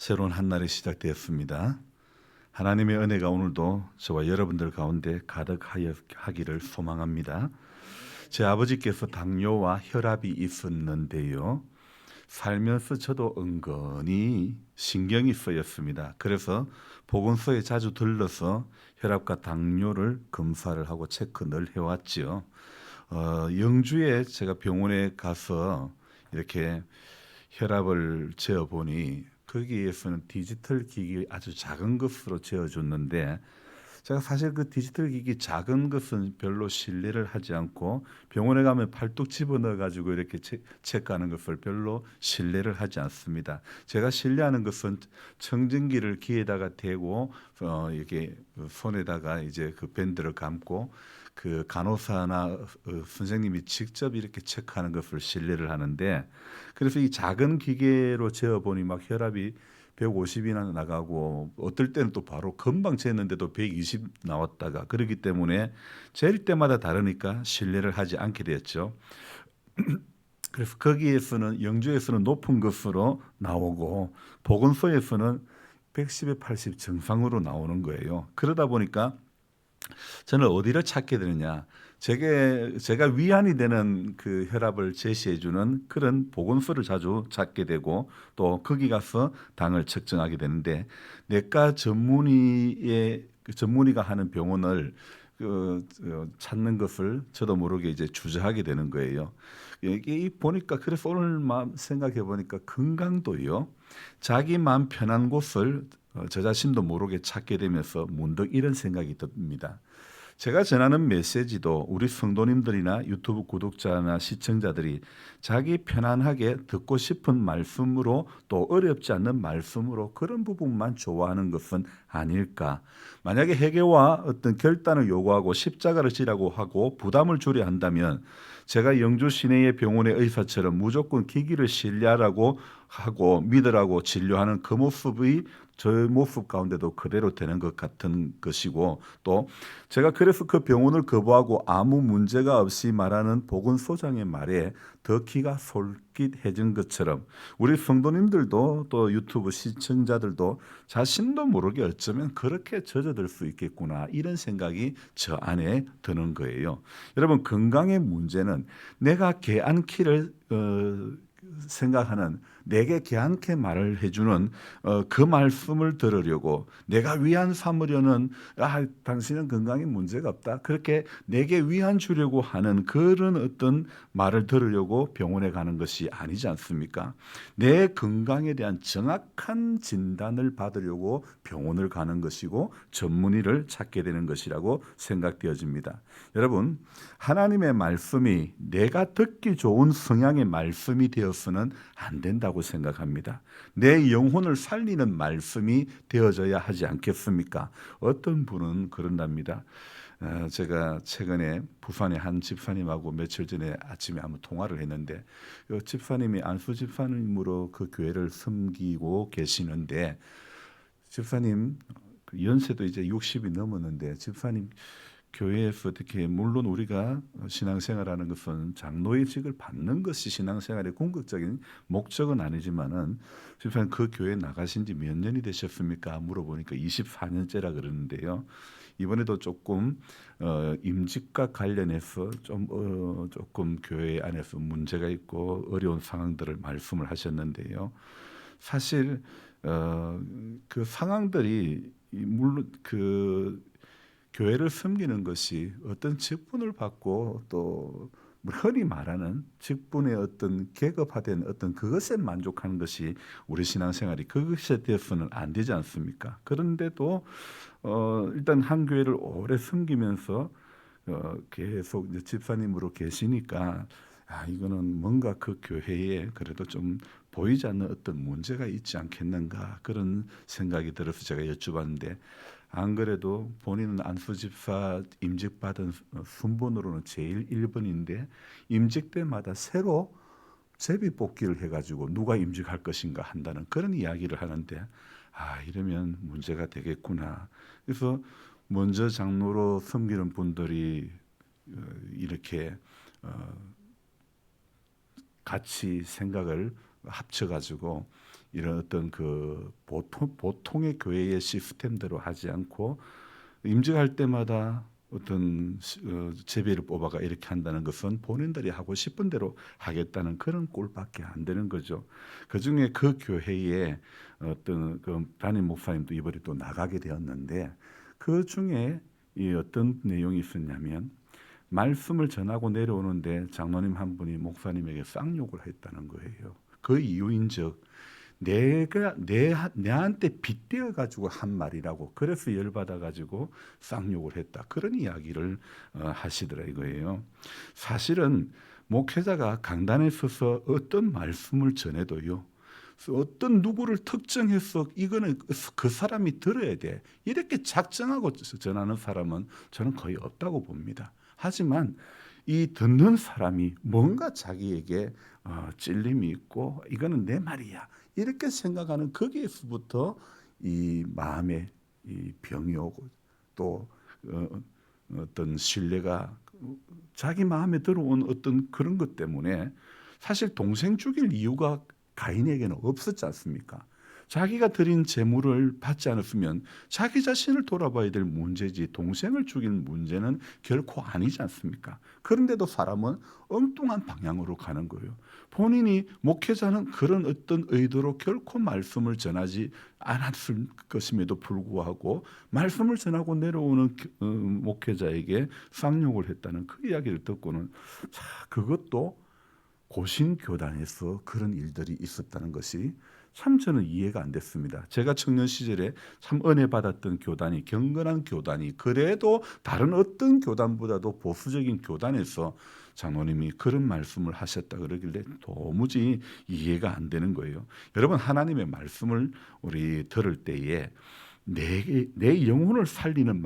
새로운 한 날이 시작되었습니다. 하나님의 은혜가 오늘도 저와 여러분들 가운데 가득하기를 소망합니다. 제 아버지께서 당뇨와 혈압이 있었는데요. 살면서 저도 은근히 신경이 쓰였습니다. 그래서 보건소에 자주 들러서 혈압과 당뇨를 검사를 하고 체크 늘 해왔죠. 영주에 제가 병원에 가서 이렇게 혈압을 재어보니 거기에서는 디지털 기기 아주 작은 것으로 재어줬는데, 제가 사실 그 디지털 기기 작은 것은 별로 신뢰를 하지 않고 병원에 가면 팔뚝 집어넣어 가지고 이렇게 체크하는 것을 별로 신뢰를 하지 않습니다. 제가 신뢰하는 것은 청진기를 귀에다가 대고 이렇게 손에다가 이제 그 밴드를 감고 그 간호사나 선생님이 직접 이렇게 체크하는 것을 신뢰를 하는데, 그래서 이 작은 기계로 재어 보니 막 혈압이 150이나 나가고 어떨 때는 또 바로 금방 쟀는데도 120 나왔다가, 그러기 때문에 잴 때마다 다르니까 신뢰를 하지 않게 되었죠. 그래서 거기에서는 영주에서는 높은 것으로 나오고 보건소에서는 110에 80 정상으로 나오는 거예요. 그러다 보니까 저는 어디를 찾게 되느냐. 제가 위안이 되는 그 혈압을 제시해 주는 그런 보건소를 자주 찾게 되고, 또 거기 가서 당을 측정하게 되는데, 내과 전문의가 하는 병원을 찾는 것을 저도 모르게 이제 주저하게 되는 거예요. 이게 보니까, 그래서 오늘 마음 생각해 보니까 건강도요, 자기 마음 편한 곳을 저 자신도 모르게 찾게 되면서 문득 이런 생각이 듭니다. 제가 전하는 메시지도 우리 성도님들이나 유튜브 구독자나 시청자들이 자기 편안하게 듣고 싶은 말씀으로, 또 어렵지 않는 말씀으로 그런 부분만 좋아하는 것은 아닐까. 만약에 회개와 어떤 결단을 요구하고 십자가를 지라고 하고 부담을 주려 한다면, 제가 영주 시내의 병원의 의사처럼 무조건 기기를 신뢰하라고 하고 믿으라고 진료하는 그 모습이 저의 모습 가운데도 그대로 되는 것 같은 것이고, 또 제가 그래서 그 병원을 거부하고 아무 문제가 없이 말하는 보건소장의 말에 더 귀가 솔깃해진 것처럼, 우리 성도님들도 또 유튜브 시청자들도 자신도 모르게 어쩌면 그렇게 젖어들 수 있겠구나, 이런 생각이 저 안에 드는 거예요. 여러분, 건강의 문제는 내가 개안키를 생각하는, 내게 개안케 말을 해주는 그 말씀을 들으려고, 내가 위안 삼으려는, 당신은 건강에 문제가 없다, 그렇게 내게 위안 주려고 하는 그런 어떤 말을 들으려고 병원에 가는 것이 아니지 않습니까? 내 건강에 대한 정확한 진단을 받으려고 병원을 가는 것이고 전문의를 찾게 되는 것이라고 생각되어집니다. 여러분, 하나님의 말씀이 내가 듣기 좋은 성향의 말씀이 되어서는 안 된다고 생각합니다. 내 영혼을 살리는 말씀이 되어져야 하지 않겠습니까? 어떤 분은 그런답니다. 제가 최근에 부산의 한 집사님하고 며칠 전에 아침에 한번 통화를 했는데, 그 집사님이 안수 집사님으로 그 교회를 섬기고 계시는데, 집사님 그 연세도 이제 60이 넘었는데, 집사님 교회에서 어떻게, 물론 우리가 신앙생활하는 것은 장로의직을 받는 것이 신앙생활의 궁극적인 목적은 아니지만은, 집사님 그 교회 나가신 지 몇 년이 되셨습니까? 물어보니까 24년째라 그러는데요. 이번에도 조금 임직과 관련해서 조금 교회 안에서 문제가 있고 어려운 상황들을 말씀을 하셨는데요. 사실 그 상황들이 물론 그 교회를 섬기는 것이 어떤 직분을 받고, 또 흔히 말하는 직분의 어떤 계급화된 어떤 그것에 만족하는 것이 우리 신앙생활이, 그것에 대해서는 안 되지 않습니까? 그런데도 일단 한 교회를 오래 섬기면서 계속 이제 집사님으로 계시니까, 이거는 뭔가 그 교회에 그래도 좀 보이지 않는 어떤 문제가 있지 않겠는가, 그런 생각이 들어서 제가 여쭤봤는데, 안 그래도 본인은 안수 집사 임직받은 순번으로는 제일 1번인데, 임직 때마다 새로 제비 뽑기를 해가지고 누가 임직할 것인가 한다는 그런 이야기를 하는데, 이러면 문제가 되겠구나. 그래서 먼저 장로로 섬기는 분들이 이렇게 같이 생각을 합쳐가지고 이런 어떤 그 보통의 교회의 시스템대로 하지 않고 임직할 때마다 어떤 제비를 뽑아가 이렇게 한다는 것은 본인들이 하고 싶은 대로 하겠다는 그런 꼴밖에 안 되는 거죠. 그중에 그 교회에 어떤 그 담임 목사님도 이번에 또 나가게 되었는데 그 중에 이 어떤 내용이 있었냐면 말씀을 전하고 내려오는데 장로님 한 분이 목사님에게 쌍욕을 했다는 거예요. 그 이유인즉 내가 내한테 빗대어 가지고 한 말이라고 그래서 열받아 가지고 쌍욕을 했다 그런 이야기를 하시더라 이거예요. 사실은 목회자가 강단에 서서 어떤 말씀을 전해도요. 어떤 누구를 특정해서 이거는 그 사람이 들어야 돼 이렇게 작정하고 전하는 사람은 저는 거의 없다고 봅니다. 하지만 이 듣는 사람이 뭔가 자기에게 찔림이 있고 이거는 내 말이야 이렇게 생각하는 거기에서부터 이 마음에 이 병이 오고 또 어떤 신뢰가 자기 마음에 들어온 어떤 그런 것 때문에 사실 동생 죽일 이유가 가인에게는 없었지 않습니까? 자기가 드린 재물을 받지 않았으면 자기 자신을 돌아봐야 될 문제지 동생을 죽일 문제는 결코 아니지 않습니까? 그런데도 사람은 엉뚱한 방향으로 가는 거예요. 본인이 목회자는 그런 어떤 의도로 결코 말씀을 전하지 않았을 것임에도 불구하고 말씀을 전하고 내려오는 목회자에게 쌍욕을 했다는 그 이야기를 듣고는 그것도 고신교단에서 그런 일들이 있었다는 것이 참 저는 이해가 안 됐습니다. 제가 청년 시절에 참 은혜 받았던 교단이 경건한 교단이 그래도 다른 어떤 교단보다도 보수적인 교단에서 장로님이 그런 말씀을 하셨다 그러길래 도무지 이해가 안 되는 거예요. 여러분 하나님의 말씀을 우리 들을 때에 내 영혼을 살리는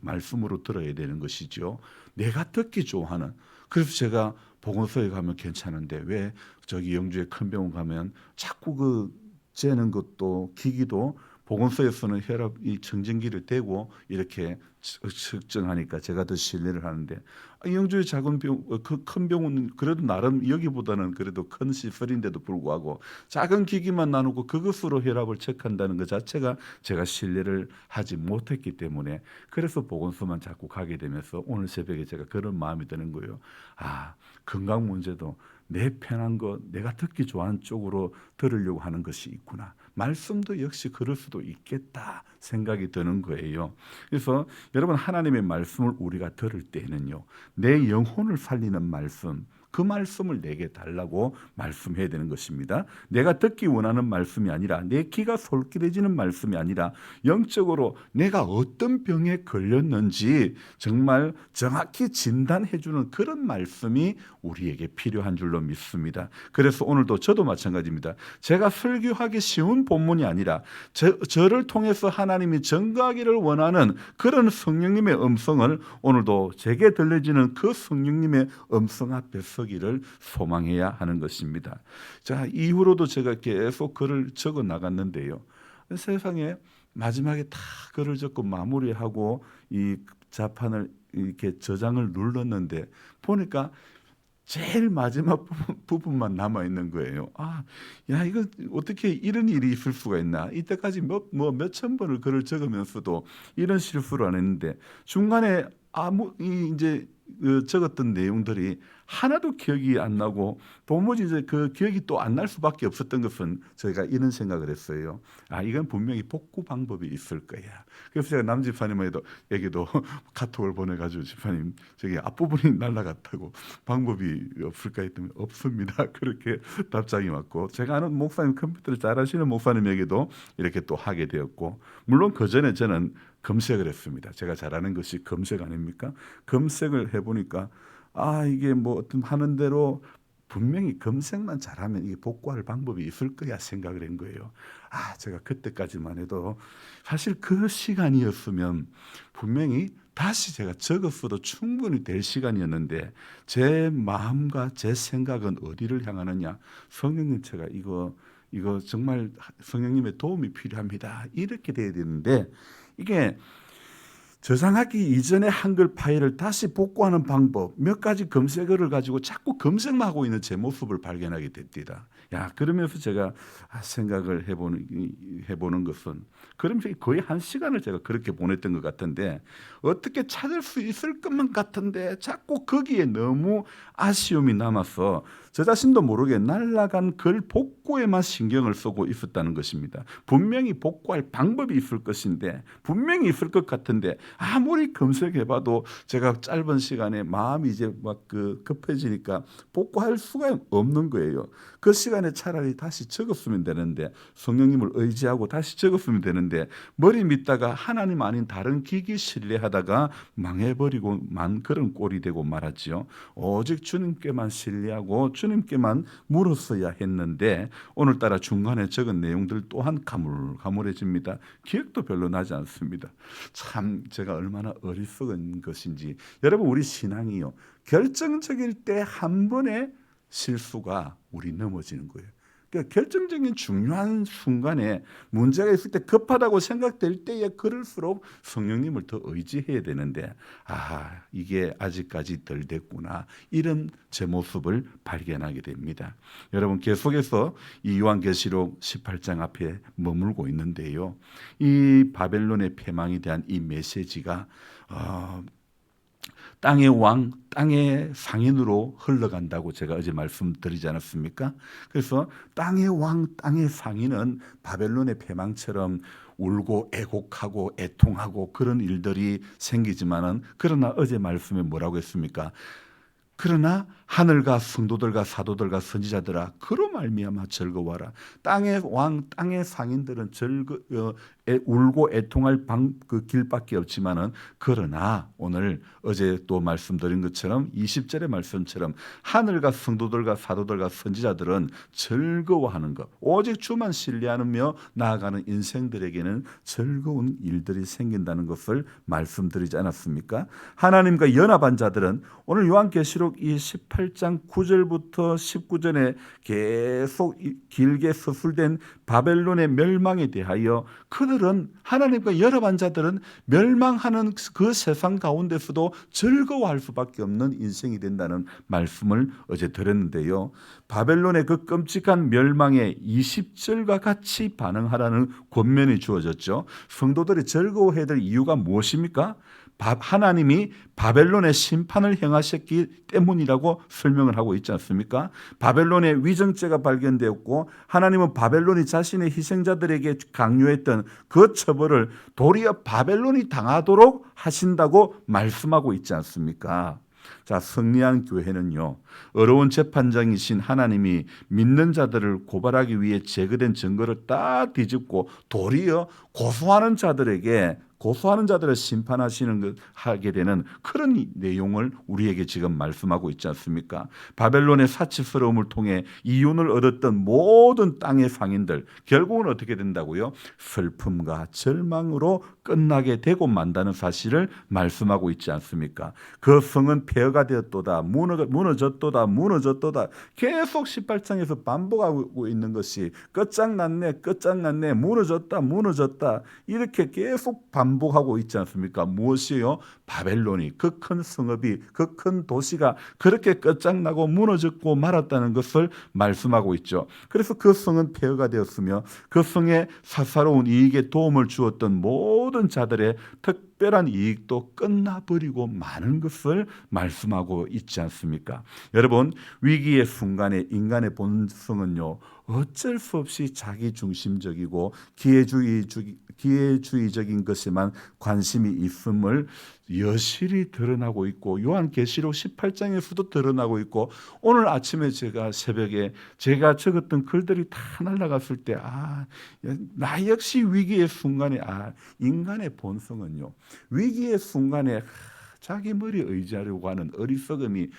말씀으로 들어야 되는 것이죠. 내가 듣기 좋아하는. 그래서 제가 보건소에 가면 괜찮은데 왜 저기 영주에 큰 병원 가면 자꾸 그 재는 것도 기기도 보건소에서는 혈압 이 청진기를 대고 이렇게 측정하니까 제가 더 신뢰를 하는데 영주의 작은 그 큰 병원은 그래도 나름 여기보다는 그래도 큰 시설인데도 불구하고 작은 기기만 나누고 그것으로 혈압을 체크한다는 것 자체가 제가 신뢰를 하지 못했기 때문에 그래서 보건소만 자꾸 가게 되면서 오늘 새벽에 제가 그런 마음이 드는 거예요. 건강 문제도 내 편한 거 내가 듣기 좋아하는 쪽으로 들으려고 하는 것이 있구나. 말씀도 역시 그럴 수도 있겠다 생각이 드는 거예요. 그래서 여러분 하나님의 말씀을 우리가 들을 때는요. 내 영혼을 살리는 말씀 그 말씀을 내게 달라고 말씀해야 되는 것입니다. 내가 듣기 원하는 말씀이 아니라 내 귀가 솔깃해지는 말씀이 아니라 영적으로 내가 어떤 병에 걸렸는지 정말 정확히 진단해주는 그런 말씀이 우리에게 필요한 줄로 믿습니다. 그래서 오늘도 저도 마찬가지입니다. 제가 설교하기 쉬운 본문이 아니라 저를 통해서 하나님이 전가하기를 원하는 그런 성령님의 음성을 오늘도 제게 들려지는 그 성령님의 음성 앞에 서기를 소망해야 하는 것입니다. 자, 이후로도 제가 계속 글을 적어 나갔는데요. 세상에 마지막에 다 글을 적고 마무리하고 이 자판을 이렇게 저장을 눌렀는데 보니까 제일 마지막 부분만 남아 있는 거예요. 야, 이거 어떻게 이런 일이 있을 수가 있나? 이때까지 몇천 번을 글을 적으면서도 이런 실수를 안 했는데 중간에 이제 적었던 내용들이 하나도 기억이 안 나고 도무지 이제 그 기억이 또 안 날 수밖에 없었던 것은 저희가 이런 생각을 했어요. 이건 분명히 복구 방법이 있을 거야. 그래서 제가 남 집사님에게도 카톡을 보내가지고 집사님 저기 앞부분이 날라갔다고 방법이 없을까 했더니 없습니다. 그렇게 답장이 왔고 제가 아는 목사님 컴퓨터를 잘 하시는 목사님에게도 이렇게 또 하게 되었고 물론 그 전에 저는 검색을 했습니다. 제가 잘하는 것이 검색 아닙니까? 검색을 해보니까 이게 뭐 어떤 하는 대로 분명히 검색만 잘하면 이게 복구할 방법이 있을 거야 생각을 한 거예요. 제가 그때까지만 해도 사실 그 시간이었으면 분명히 다시 제가 적었어도 충분히 될 시간이었는데 제 마음과 제 생각은 어디를 향하느냐? 성령님 제가 이거 정말 성령님의 도움이 필요합니다. 이렇게 돼야 되는데 이게 저장하기 이전의 한글 파일을 다시 복구하는 방법 몇 가지 검색어를 가지고 자꾸 검색만 하고 있는 제 모습을 발견하게 됩니다. 야, 그러면서 제가 생각을 해보는 것은, 그러면서 거의 1시간을 제가 그렇게 보냈던 것 같은데, 어떻게 찾을 수 있을 것만 같은데 자꾸 거기에 너무 아쉬움이 남아서 저 자신도 모르게 날아간 글 복구에만 신경을 쓰고 있었다는 것입니다. 분명히 복구할 방법이 있을 것인데, 분명히 있을 것 같은데 아무리 검색해봐도 제가 짧은 시간에 마음이 이제 막 급해지니까 복구할 수가 없는 거예요. 그 시간에 차라리 다시 적었으면 되는데, 성령님을 의지하고 다시 적었으면 되는데, 머리 믿다가 하나님 아닌 다른 기기 신뢰하다가 망해버리고 만 그런 꼴이 되고 말았지요. 오직 주님께만 신뢰하고 주님께만 물었어야 했는데, 오늘따라 중간에 적은 내용들 또한 가물가물해집니다. 기억도 별로 나지 않습니다. 참 제가 얼마나 어리석은 것인지. 여러분, 우리 신앙이요, 결정적일 때 한 번의 실수가 우리 넘어지는 거예요. 그러니까 결정적인 중요한 순간에 문제가 있을 때, 급하다고 생각될 때에 그럴수록 성령님을 더 의지해야 되는데, 이게 아직까지 덜 됐구나, 이런 제 모습을 발견하게 됩니다. 여러분, 계속해서 이 요한계시록 18장 앞에 머물고 있는데요, 이 바벨론의 패망에 대한 이 메시지가 땅의 왕, 땅의 상인으로 흘러간다고 제가 어제 말씀드리지 않았습니까? 그래서 땅의 왕, 땅의 상인은 바벨론의 패망처럼 울고 애곡하고 애통하고 그런 일들이 생기지만은, 그러나 어제 말씀에 뭐라고 했습니까? 그러나 하늘과 성도들과 사도들과 선지자들아, 그로 말미암아 즐거워하라. 땅의 왕, 땅의 상인들은 울고 애통할 그 길밖에 없지만은, 그러나 오늘 어제 또 말씀드린 것처럼 20절의 말씀처럼 하늘과 성도들과 사도들과 선지자들은 즐거워하는 것, 오직 주만 신뢰하며 나아가는 인생들에게는 즐거운 일들이 생긴다는 것을 말씀드리지 않았습니까? 하나님과 연합한 자들은, 오늘 요한계시록 이 18장 9절부터 19절에 계속 길게 서술된 바벨론의 멸망에 대하여, 그들은, 하나님과 연합한 자들은 멸망하는 그 세상 가운데서도 즐거워할 수밖에 없는 인생이 된다는 말씀을 어제 드렸는데요, 바벨론의 그 끔찍한 멸망에 20절과 같이 반응하라는 권면이 주어졌죠. 성도들이 즐거워해야 될 이유가 무엇입니까? 하나님이 바벨론의 심판을 행하셨기 때문이라고 설명을 하고 있지 않습니까? 바벨론의 위정죄가 발견되었고, 하나님은 바벨론이 자신의 희생자들에게 강요했던 그 처벌을 도리어 바벨론이 당하도록 하신다고 말씀하고 있지 않습니까? 자, 승리한 교회는요, 어려운 재판장이신 하나님이 믿는 자들을 고발하기 위해 제거된 증거를 다 뒤집고 도리어 고소하는 자들을 심판하시는 것 하게 되는 그런 내용을 우리에게 지금 말씀하고 있지 않습니까? 바벨론의 사치스러움을 통해 이윤을 얻었던 모든 땅의 상인들, 결국은 어떻게 된다고요? 슬픔과 절망으로 끝나게 되고 만다는 사실을 말씀하고 있지 않습니까? 그 성은 폐허가 되었도다, 무너졌도다, 계속 18장에서 반복하고 있는 것이 끝장났네, 무너졌다, 이렇게 계속 반복하고 있지 않습니까? 무엇이요? 바벨론이, 그 큰 성읍이, 그 큰 도시가 그렇게 끝장나고 무너졌고 말았다는 것을 말씀하고 있죠. 그래서 그 성은 폐허가 되었으며, 그 성에 사사로운 이익에 도움을 주었던 모든 자들의 특별한 이익도 끝나버리고 마는 것을 말씀하고 있지 않습니까? 여러분, 위기의 순간에 인간의 본성은요, 어쩔 수 없이 자기중심적이고 기회주의적인 것에만 관심이 있음을 여실히 드러나고 있고, 요한계시록 18장에서도 드러나고 있고, 오늘 아침에 새벽에 제가 적었던 글들이 다 날아갔을 때, 나 역시 위기의 순간에, 인간의 본성은요, 위기의 순간에 자기 머리에 의지하려고 하는 어리석음이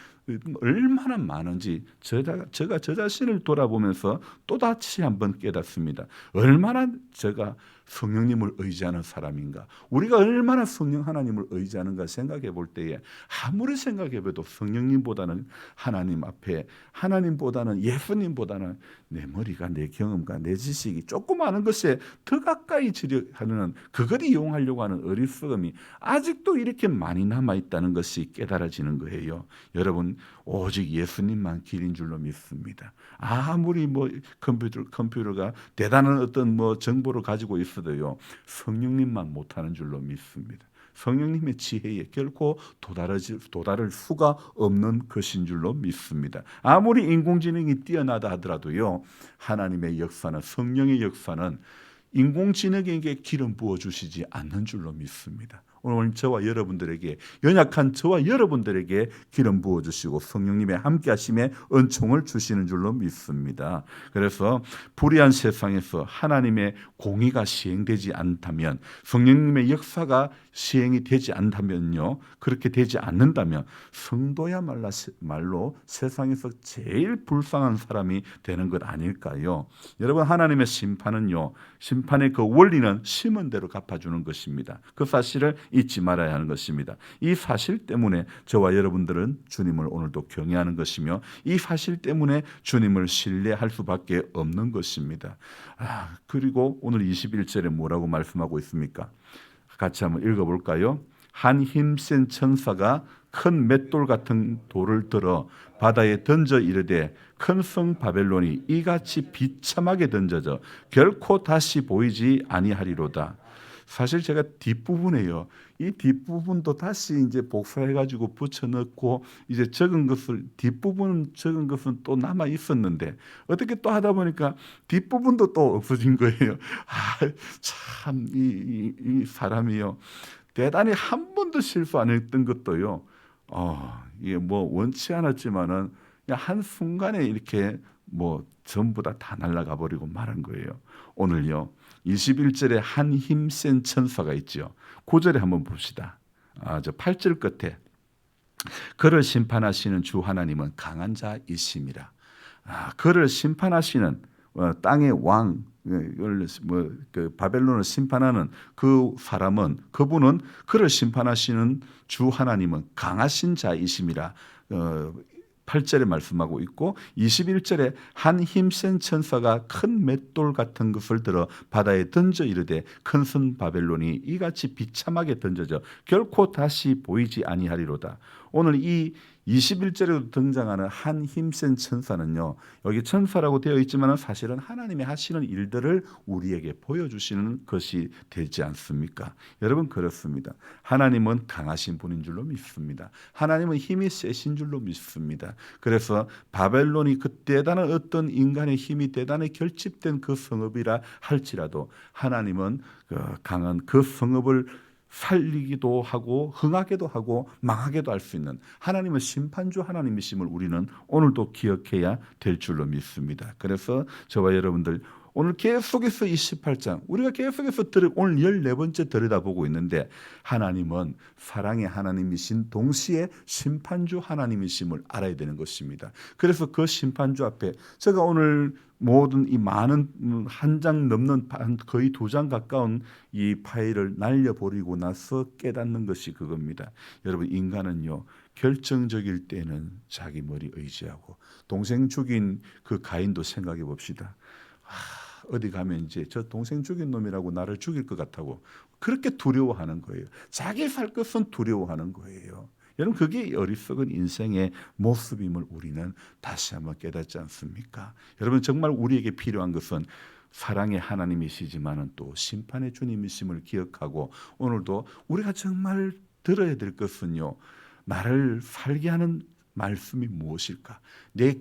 얼마나 많은지 제가 저 자신을 돌아보면서 또다시 한번 깨닫습니다. 얼마나 제가 성령님을 의지하는 사람인가, 우리가 얼마나 성령 하나님을 의지하는가 생각해 볼 때에 아무리 생각해 봐도 성령님보다는 하나님 앞에, 하나님보다는 예수님보다는 내 머리가, 내 경험과 내 지식이 조금 아는 것에 더 가까이 지려 하는, 그걸 이용하려고 하는 어리석음이 아직도 이렇게 많이 남아있다는 것이 깨달아지는 거예요. 여러분, 오직 예수님만 길인 줄로 믿습니다. 아무리 뭐 컴퓨터가 대단한 어떤 뭐 정보를 가지고 있어도요, 성령님만 못하는 줄로 믿습니다. 성령님의 지혜에 결코 도달할 수가 없는 것인 줄로 믿습니다. 아무리 인공지능이 뛰어나다 하더라도요, 하나님의 역사는, 성령의 역사는 인공지능에게 기름 부어주시지 않는 줄로 믿습니다. 오늘 저와 여러분들에게, 연약한 저와 여러분들에게 기름 부어주시고 성령님의 함께하심에 은총을 주시는 줄로 믿습니다. 그래서 불의한 세상에서 하나님의 공의가 시행되지 않다면, 성령님의 역사가 시행이 되지 않다면요, 그렇게 되지 않는다면 성도야말로 세상에서 제일 불쌍한 사람이 되는 것 아닐까요? 여러분, 하나님의 심판은요, 심판의 그 원리는 심은 대로 갚아주는 것입니다. 그 사실을 잊지 말아야 하는 것입니다. 이 사실 때문에 저와 여러분들은 주님을 오늘도 경외하는 것이며, 이 사실 때문에 주님을 신뢰할 수밖에 없는 것입니다. 그리고 오늘 21절에 뭐라고 말씀하고 있습니까? 같이 한번 읽어볼까요? 한 힘센 천사가 큰 맷돌 같은 돌을 들어 바다에 던져 이르되 큰 성 바벨론이 이같이 비참하게 던져져 결코 다시 보이지 아니하리로다. 사실 제가 뒷부분에요, 이 뒷부분도 다시 이제 복사해가지고 붙여넣고, 이제 뒷부분 적은 것은 또 남아 있었는데 어떻게 또 하다 보니까 뒷부분도 또 없어진 거예요. 참 이 사람이요, 대단히 한 번도 실수 안 했던 것도요, 이게 뭐 원치 않았지만은 그냥 한 순간에 이렇게 뭐 전부 다 날아가 버리고 말한 거예요. 오늘요, 21절에 한 힘센 천사가 있죠. 9절에 한번 봅시다. 저 8절 끝에 그를 심판하시는 주 하나님은 강한 자이심이라. 그를 심판하시는 땅의 왕, 그 바벨론을 심판하는 그 사람은, 그분은, 그를 심판하시는 주 하나님은 강하신 자이심이라 8절에 말씀하고 있고, 21절에 한 힘센 천사가 큰 맷돌 같은 것을 들어 바다에 던져 이르되 큰 성 바벨론이 이같이 비참하게 던져져 결코 다시 보이지 아니하리로다. 오늘 이 21절에도 등장하는 한 힘센 천사는요, 여기 천사라고 되어 있지만 사실은 하나님이 하시는 일들을 우리에게 보여주시는 것이 되지 않습니까? 여러분, 그렇습니다. 하나님은 강하신 분인 줄로 믿습니다. 하나님은 힘이 세신 줄로 믿습니다. 그래서 바벨론이 그 대단한 어떤 인간의 힘이 대단히 결집된 그 성읍이라 할지라도 하나님은 강한 그 성읍을 살리기도 하고 흥하게도 하고 망하게도 할 수 있는 하나님은 심판주 하나님이심을 우리는 오늘도 기억해야 될 줄로 믿습니다. 그래서 저와 여러분들 오늘 계속해서 28장 우리가 계속해서 오늘 14번째 들여다보고 있는데, 하나님은 사랑의 하나님이신 동시에 심판주 하나님이심을 알아야 되는 것입니다. 그래서 그 심판주 앞에 제가 오늘 모든 이 많은 한 장 넘는 거의 2장 가까운 이 파일을 날려버리고 나서 깨닫는 것이 그겁니다. 여러분, 인간은요, 결정적일 때는 자기 머리 의지하고, 동생 죽인 그 가인도 생각해 봅시다. 어디 가면 이제 저 동생 죽인 놈이라고 나를 죽일 것 같다고 그렇게 두려워하는 거예요. 자기 살 것은 두려워하는 거예요. 여러분, 그게 어리석은 인생의 모습임을 우리는 다시 한번 깨닫지 않습니까? 여러분, 정말 우리에게 필요한 것은 사랑의 하나님이시지만은 또 심판의 주님이심을 기억하고, 오늘도 우리가 정말 들어야 될 것은요, 나를 살게 하는 말씀이 무엇일까? 내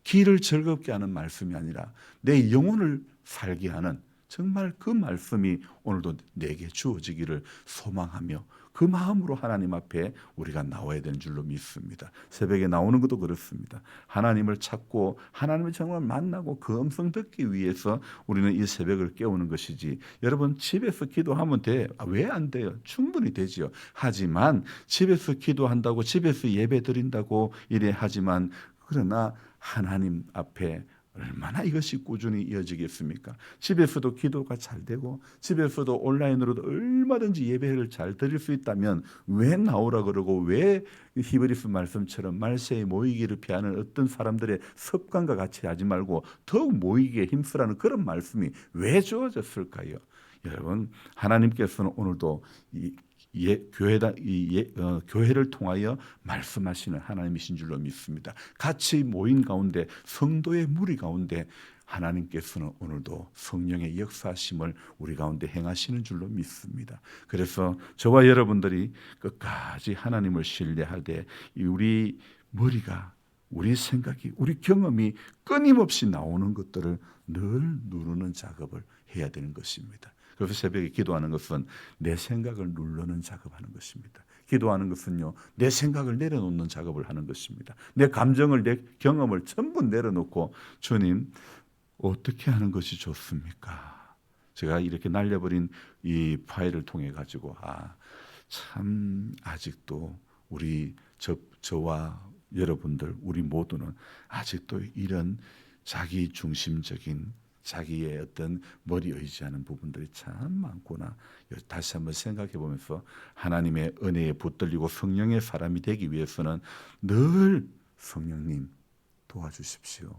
귀를 즐겁게 하는 말씀이 아니라 내 영혼을 살게 하는 정말 그 말씀이 오늘도 내게 주어지기를 소망하며, 그 마음으로 하나님 앞에 우리가 나와야 되는 줄로 믿습니다. 새벽에 나오는 것도 그렇습니다. 하나님을 찾고 하나님을 정말 만나고 그 음성 듣기 위해서 우리는 이 새벽을 깨우는 것이지, 여러분 집에서 기도하면 돼. 왜 안 돼요? 충분히 되지요. 하지만 집에서 기도한다고 집에서 예배 드린다고 이래 하지만, 그러나 하나님 앞에 얼마나 이것이 꾸준히 이어지겠습니까? 집에서도 기도가 잘 되고 집에서도 온라인으로도 얼마든지 예배를 잘 드릴 수 있다면 왜 나오라 그러고, 왜 히브리서 말씀처럼 말세에 모이기를 피하는 어떤 사람들의 습관과 같이 하지 말고 더욱 모이기에 힘쓰라는 그런 말씀이 왜 주어졌을까요? 여러분, 하나님께서는 오늘도 교회를 통하여 말씀하시는 하나님이신 줄로 믿습니다. 같이 모인 가운데, 성도의 무리 가운데 하나님께서는 오늘도 성령의 역사하심을 우리 가운데 행하시는 줄로 믿습니다. 그래서 저와 여러분들이 끝까지 하나님을 신뢰하되 우리 머리가, 우리 생각이, 우리 경험이 끊임없이 나오는 것들을 늘 누르는 작업을 해야 되는 것입니다. 그래서 새벽에 기도하는 것은 내 생각을 누르는 작업하는 것입니다. 기도하는 것은요, 내 생각을 내려놓는 작업을 하는 것입니다. 내 감정을, 내 경험을 전부 내려놓고, 주님 어떻게 하는 것이 좋습니까? 제가 이렇게 날려버린 이 파일을 통해 가지고 참 아직도 저와 여러분들, 우리 모두는 아직도 이런 자기 중심적인, 자기의 어떤 머리 의지하는 부분들이 참 많구나. 다시 한번 생각해 보면서 하나님의 은혜에 붙들리고 성령의 사람이 되기 위해서는 늘 성령님 도와주십시오.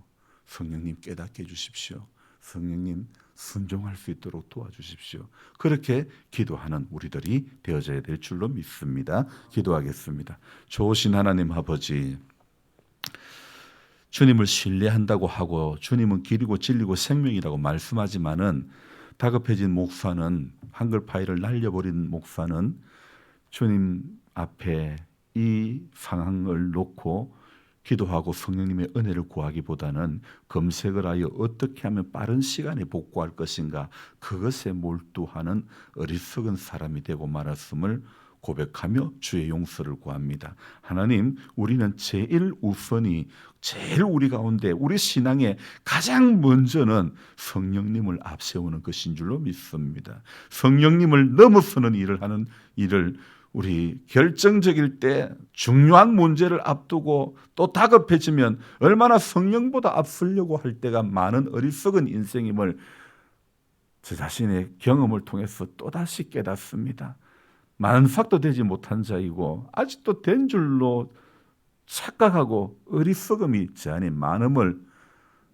성령님 깨닫게 해주십시오. 성령님 순종할 수 있도록 도와주십시오. 그렇게 기도하는 우리들이 되어져야 될 줄로 믿습니다. 기도하겠습니다. 좋으신 하나님 아버지, 주님을 신뢰한다고 하고 주님은 길이고 진리고 생명이라고 말씀하지만은, 다급해진 목사는, 한글 파일을 날려버린 목사는 주님 앞에 이 상황을 놓고 기도하고 성령님의 은혜를 구하기보다는 검색을 하여 어떻게 하면 빠른 시간에 복구할 것인가, 그것에 몰두하는 어리석은 사람이 되고 말았음을 고백하며 주의 용서를 구합니다. 하나님, 우리는 제일 우선이, 제일 우리 가운데, 우리 신앙에 가장 먼저는 성령님을 앞세우는 것인 줄로 믿습니다. 성령님을 넘어서는 일을 하는 일을, 우리 결정적일 때 중요한 문제를 앞두고 또 다급해지면 얼마나 성령보다 앞서려고 할 때가 많은 어리석은 인생임을 저 자신의 경험을 통해서 또다시 깨닫습니다. 만삭도 되지 못한 자이고 아직도 된 줄로 착각하고 어리석음이 제 안에 많음을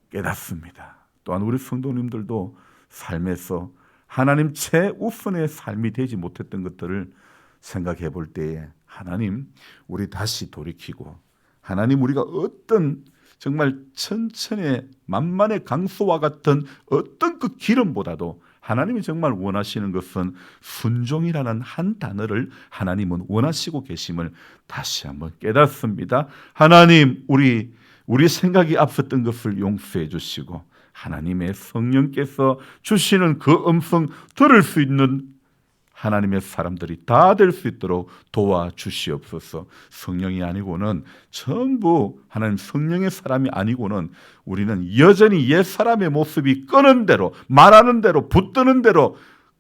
깨닫습니다. 또한 우리 성도님들도 삶에서 하나님 최우선의 삶이 되지 못했던 것들을 생각해 볼 때에, 하나님 우리 다시 돌이키고, 하나님 우리가 어떤 정말 천천의 만만의 강수와 같은 어떤 그 기름보다도 하나님이 정말 원하시는 것은 순종이라는 한 단어를 하나님은 원하시고 계심을 다시 한번 깨닫습니다. 하나님, 우리 생각이 앞섰던 것을 용서해 주시고 하나님의 성령께서 주시는 그 음성 들을 수 있는 하나님의 사람들이 다 될 수 있도록 도와주시옵소서. 성령이 아니고는, 전부 하나님 성령의 사람이 아니고는 우리는 여전히 옛 사람의 모습이 끄는 대로, 말하는 대로, 붙드는 대로,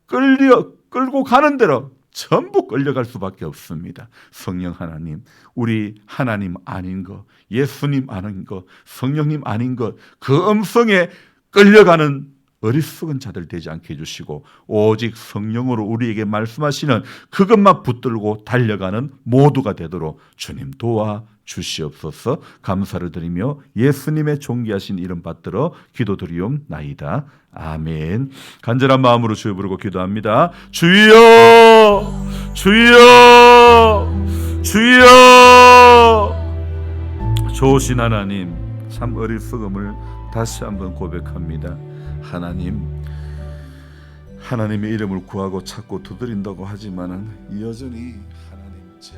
끌고 가는 대로 전부 끌려갈 수밖에 없습니다. 성령 하나님, 우리 하나님 아닌 것, 예수님 아닌 것, 성령님 아닌 것, 그 음성에 끌려가는 어리석은 자들 되지 않게 해주시고, 오직 성령으로 우리에게 말씀하시는 그것만 붙들고 달려가는 모두가 되도록 주님 도와주시옵소서. 감사를 드리며 예수님의 존귀하신 이름 받들어 기도드리옵나이다. 아멘. 간절한 마음으로 주여 부르고 기도합니다. 주여, 주여, 주여. 좋으신 하나님, 참 어리석음을 다시 한번 고백합니다. 하나님의 이름을 구하고 찾고 두드린다고 하지만은 여전히 하나님 제